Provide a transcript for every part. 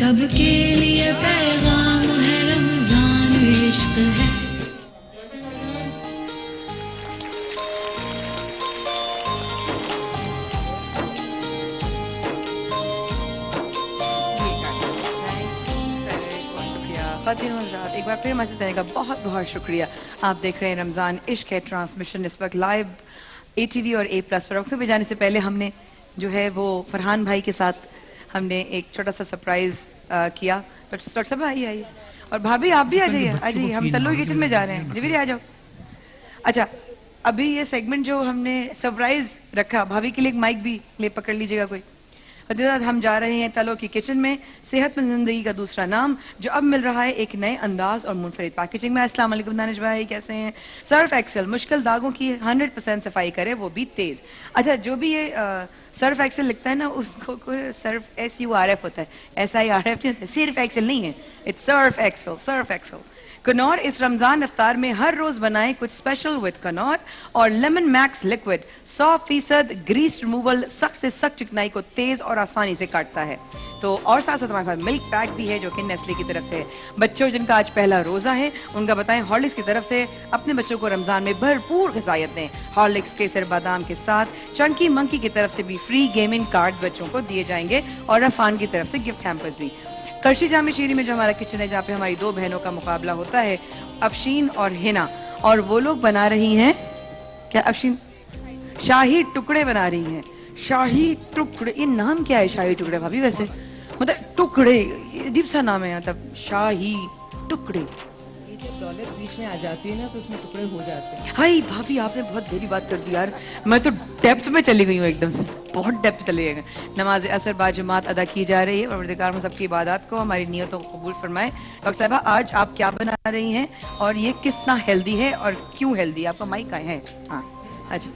سب کے لیے پیغام ہے رمضان عشق ہے. خواتین حضرات ایک بار پھر ہمارے ساتھ رہنے کا بہت بہت شکریہ. آپ دیکھ رہے ہیں رمضان عشق ہے ٹرانسمیشن اس وقت لائیو اے ٹی وی اور اے پلس پر. وقت پہ جانے سے پہلے ہم نے جو ہے وہ فرحان بھائی کے ساتھ ہم نے ایک چھوٹا سا سرپرائز کیا. ڈاکٹر صاحب آئیے اور بھابھی آپ بھی آ جائیے ہم تلو کچن میں جا رہے ہیں. جی بھی آ جاؤ. اچھا ابھی یہ سیگمنٹ جو ہم نے سرپرائز رکھا بھابھی کے لیے ایک مائک بھی لے پکڑ لیجیے گا کوئی. ہم جا رہے ہیں تلو کی کچن میں صحت مند زندگی کا دوسرا نام جو اب مل رہا ہے ایک نئے انداز اور منفرد پیکیجنگ میں. السلام علیکم دانش بھائی کیسے ہیں؟ سرف ایکسل مشکل داغوں کی 100% صفائی کرے وہ بھی تیز. اچھا جو بھی یہ سرف ایکسل لکھتا ہے نا اس کو سرف SURF ہوتا ہے SIRF نہیں ہوتا ہے. صرف ایکسل نہیں ہے it's Surf Excel. Surf Excel کنور اس رمضان افطار میں ہر روز بنائیں کچھ اسپیشل وتھ کنور اور Lemon Max liquid 100% grease removal سخت سے سخت چکنائی کو تیز اور آسانی سے کاٹتا ہے. تو اور ساتھ ساتھ ہمارے پاس ملک پیک بھی ہے جو کہ نیسلے کی طرف سے ہے. بچوں جن کا آج پہلا روزہ ہے ان کا بتائیں ہارلکس کی طرف سے اپنے بچوں کو رمضان میں بھرپور غذائیت دیں. ہارلکس کیسر بادام کے ساتھ چنکی منکی کی طرف سے بھی فری گیمنگ کارڈ بچوں کو دیے جائیں گے اور عرفان کی طرف سے گفٹ ہیمپرز بھی. کرشی جامع شیری میں جو ہمارا کچن ہے جہاں پہ ہماری دو بہنوں کا مقابلہ ہوتا ہے افشین اور ہنا اور وہ لوگ بنا رہی ہیں کیا افشین شاہی ٹکڑے بنا رہی ہیں. شاہی ٹکڑے یہ نام کیا ہے شاہی ٹکڑے بھابھی ویسے مطلب ٹکڑے عجیب سا نام ہے مطلب شاہی ٹکڑے. جب دولت بیچ میں آ جاتی ہے نا تو اس میں ٹکڑے ہو جاتے ہیں. ہائی بھابھی آپ نے بہت گہری بات کر دی یار. میں تو ڈیپتھ میں چلی گئی ہوں ایک دم سے بہت ڈیپتھ چلی گئی. نماز عصر با جماعت ادا کی جا رہی ہے. پروردگار ہم سب کی عبادات کو ہماری نیتوں کو قبول فرمائے. ڈاکٹر صاحبہ آج آپ کیا بنا رہی ہیں اور یہ کتنا ہیلدی ہے اور کیوں ہیلدی ہے؟ آپ کا مائک ہے ہاں اچھا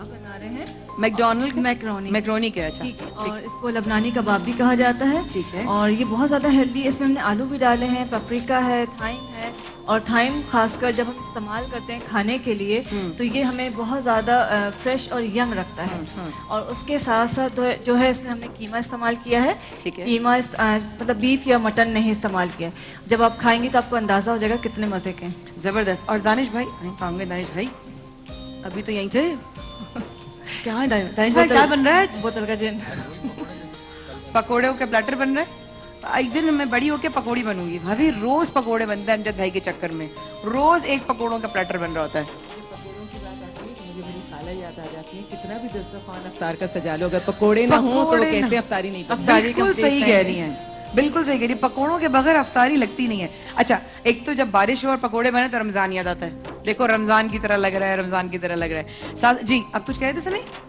بنا رہے ہیں میکڈونلڈ میکرونی کے. اچھا ٹھیک ہے اور اس کو لبنانی کباب بھی کہا جاتا ہے. ٹھیک ہے اور یہ بہت زیادہ ہیلدی ہے. اس میں ہم نے آلو بھی ڈالے ہیں پپریکا ہے تھائم ہے اور تھائم خاص کر جب ہم استعمال کرتے ہیں کھانے کے لیے تو یہ ہمیں بہت زیادہ فریش اور ینگ رکھتا ہے. اور اس کے ساتھ ساتھ جو ہے اس میں ہم نے قیمہ استعمال کیا ہے. قیمہ مطلب بیف یا مٹن نہیں استعمال کیا. جب آپ کھائیں گے تو آپ کو اندازہ ہو جائے گا کتنے مزے کے. زبردست. اور دانش بھائی کہوں گے دانش بھائی ابھی تو یہیں تھے کیا ہے دانش بھائی کیا بن رہا ہے؟ بوتل کا جن پکوڑوں کے پلیٹر بن رہے ہیں. ایک دن میں بڑی ہو کے پکوڑی بنوں گی بھابھی. روز پکوڑے بنتے ہیں امجد بھائی کے چکر میں. روز ایک پکوڑوں کا پلیٹر بن رہا ہوتا ہے. پکوڑوں کی بات آتی ہے تو مجھے میری خالہ یاد آ جاتی ہے. کتنا بھی دسترخوان افطار کا سجا لو اگر پکوڑے نہ ہوں تو کہتے ہیں افطاری نہیں بنی. بالکل صحیح کہہ رہی ہیں بالکل صحیح کہہ رہی. پکوڑوں کے بغیر افطاری لگتی نہیں ہے. اچھا ایک تو جب بارش ہو اور پکوڑے بنے تو رمضان یاد آتا ہے. دیکھو رمضان کی طرح لگ رہا ہے رمضان کی طرح لگ رہا ہے. جی اب کچھ کہہ رہے تھے سر.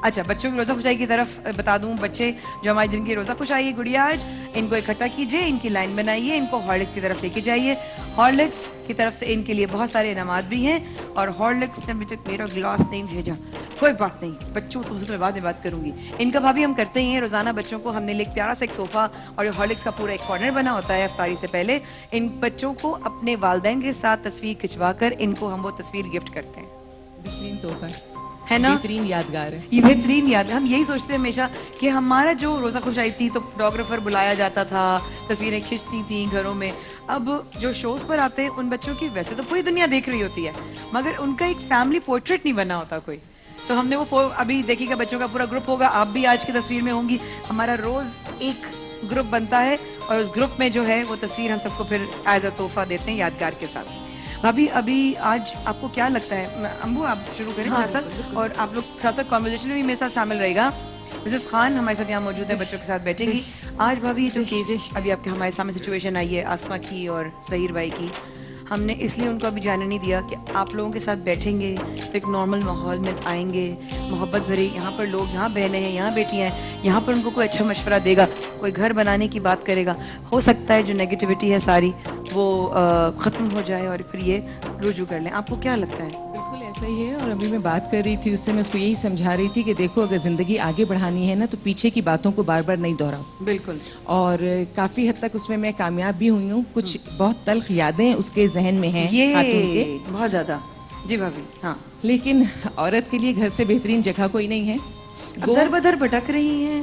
اچھا بچوں کی روزہ خوشائی کی طرف بتا دوں. بچے جو ہمارے جن کی روزہ خوشائی ہے گڑیا آج ان کو اکٹھا کیجیے ان کی لائن بنائیے ان کو ہارلکس کی طرف لے کے جائیے. ہارلکس کی طرف سے ان کے لیے بہت سارے انعامات بھی ہیں. اور ہارلکس نے ابھی تک میرا گلاس نہیں بھیجا. کوئی بات نہیں بچوں تم سے بعد میں بات کروں گی. ان کا بھابھی ہم کرتے ہی ہیں روزانہ بچوں کو. ہم نے ایک پیارا سا ایک صوفہ اور ہارلکس کا پورا ایک کارنر بنا ہوتا ہے افطاری سے پہلے. ان بچوں کو اپنے والدین کے ساتھ تصویر کھنچوا کر ان کو ہم وہ تصویر گفٹ کرتے ہیں. بہترین تحفہ ہے نا بہترین یادگار ہے. یہ بہترین یاد ہے. ہم یہی سوچتے ہیں ہمیشہ کہ ہمارا جو روزہ خوشائی تھی تو فوٹوگرافر بلایا جاتا تھا تصویریں کھنچتی تھیں گھروں میں. اب جو شوز پر آتے ہیں ان بچوں کی ویسے تو پوری دنیا دیکھ رہی ہوتی ہے مگر ان کا ایک فیملی پورٹریٹ نہیں بنا ہوتا کوئی. تو ہم نے وہ ابھی دیکھیے گا بچوں کا پورا گروپ ہوگا. آپ بھی آج کی تصویر میں ہوں گی. ہمارا روز ایک گروپ بنتا ہے اور اس گروپ میں جو ہے وہ تصویر ہم سب کو پھر ایز اے تحفہ دیتے ہیں یادگار کے ساتھ. بھابھی ابھی آج آپ کو کیا لگتا ہے؟ امبو آپ شروع کریں ساتھ ساتھ اور آپ لوگ ساتھ ساتھ کانورسیشن میں بھی میرے ساتھ شامل رہے گا. مسز خان ہمارے ساتھ یہاں موجود ہے بچوں کے ساتھ بیٹھیں گی. آج بھابھی جو کیس ابھی آپ کے ہمارے سامنے سچویشن آئی ہے آسما کی اور ظہیر بھائی کی ہم نے اس لیے ان کو ابھی جانے نہیں دیا کہ آپ لوگوں کے ساتھ بیٹھیں گے تو ایک نارمل ماحول میں آئیں گے محبت بھری. یہاں پر لوگ یہاں بہنیں ہیں یہاں بیٹی ہیں یہاں پر ان کو کوئی اچھا مشورہ دے گا کوئی گھر بنانے کی بات کرے گا. ہو سکتا ہے جو نیگیٹیوٹی ہے ساری وہ ختم ہو جائے اور پھر یہ رجوع کر لیں. آپ کو کیا لگتا ہے؟ بالکل ایسا ہی ہے. اور ابھی میں بات کر رہی تھی اس سے میں اس کو یہی سمجھا رہی تھی کہ دیکھو اگر زندگی آگے بڑھانی ہے نا تو پیچھے کی باتوں کو بار بار نہیں دہراؤ. بالکل. اور کافی حد تک اس میں کامیاب بھی ہوئی ہوں. کچھ بہت تلخ یادیں اس کے ذہن میں ہیں خاتون کے بہت زیادہ. جی بھابھی. ہاں لیکن عورت کے لیے گھر سے بہترین جگہ کوئی نہیں ہے. در بدر بھٹک رہی ہیں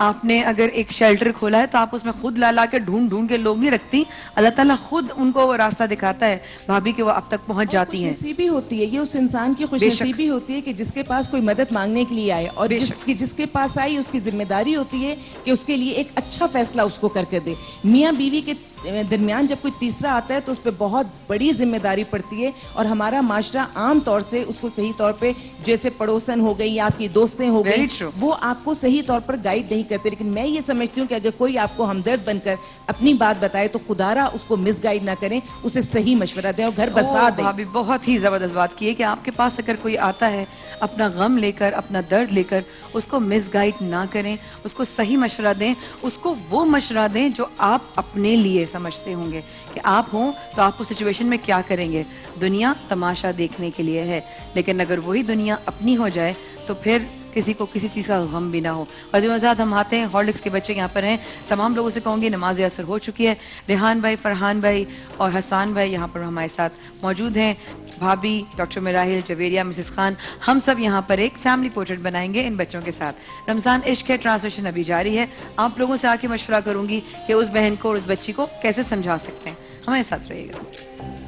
آپ نے اگر ایک شیلٹر کھولا ہے تو آپ اس میں خود لا کے ڈھونڈ کے لوگ نہیں رکھتی, اللہ تعالیٰ خود ان کو وہ راستہ دکھاتا ہے بھابھی کہ وہ اب تک پہنچ جاتی ہیں. خوش نصیبی ہوتی ہے یہ, اس انسان کی خوش نصیبی ہوتی ہے کہ جس کے پاس کوئی مدد مانگنے کے لیے آئے, اور جس کے پاس آئی اس کی ذمہ داری ہوتی ہے کہ اس کے لیے ایک اچھا فیصلہ اس کو کر کے دے. میاں بیوی کے درمیان جب کوئی تیسرا آتا ہے تو اس پہ بہت بڑی ذمہ داری پڑتی ہے, اور ہمارا معاشرہ عام طور سے اس کو صحیح طور پہ, جیسے پڑوسن ہو گئی یا آپ کی دوستیں ہو گئی, وہ آپ کو صحیح طور پر گائیڈ نہیں کرتے. لیکن میں یہ سمجھتی ہوں کہ اگر کوئی آپ کو ہمدرد بن کر اپنی بات بتائے تو خدارا اس کو مس گائیڈ نہ کریں, اسے صحیح مشورہ دیں اور گھر بسا دیں. بھابھی بہت ہی زبردست بات کی ہے کہ آپ کے پاس اگر کوئی آتا ہے اپنا غم لے کر, اپنا درد لے کر, اس کو مس گائیڈ نہ کریں, اس کو صحیح مشورہ دیں, اس کو وہ مشورہ دیں جو آپ اپنے لیے سمجھتے ہوں گے کہ آپ ہوں تو آپ اس سچویشن میں کیا کریں گے. دنیا تماشا دیکھنے کے لیے ہے, لیکن اگر وہی دنیا اپنی ہو جائے تو پھر کسی کو کسی چیز کا غم بھی نہ ہو. قدیم آزاد ہم آتے ہیں, ہارلکس کے بچے یہاں پر ہیں, تمام لوگوں سے کہوں گی نماز عصر ہو چکی ہے. ریحان بھائی, فرحان بھائی اور حسان بھائی یہاں پر ہمارے ساتھ موجود ہیں. بھابھی, ڈاکٹر مراحل, جویریہ, مسز خان, ہم سب یہاں پر ایک فیملی پورٹریٹ بنائیں گے ان بچوں کے ساتھ. رمضان عشق ہے ٹرانسمیشن ابھی جاری ہے. آپ لوگوں سے آ کے مشورہ کروں گی کہ اس بہن کو اور اس بچی کو کیسے سمجھا سکتے ہیں. ہمارے ساتھ رہیے گا.